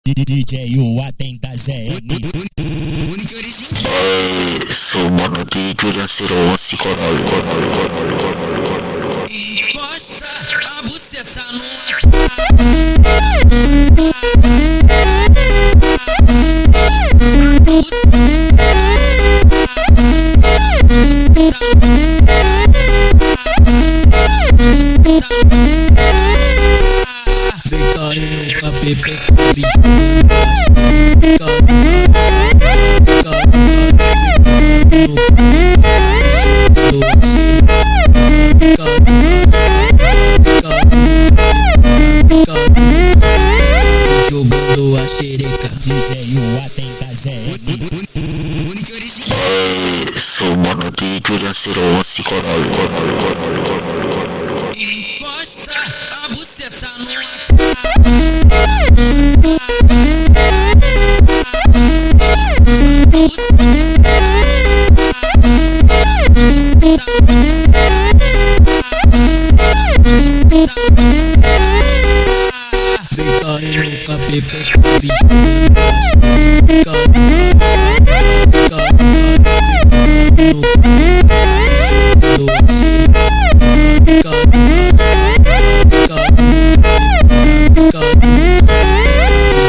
DJ o Atenta ZN. Sou mano de Julian 011, caralho. Encosta a buceta no jogando a xereca. DJ o Atenta ZN. Sou mano de Julian 011, caralho. Encosta a buceta no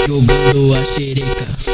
jogando a xereca.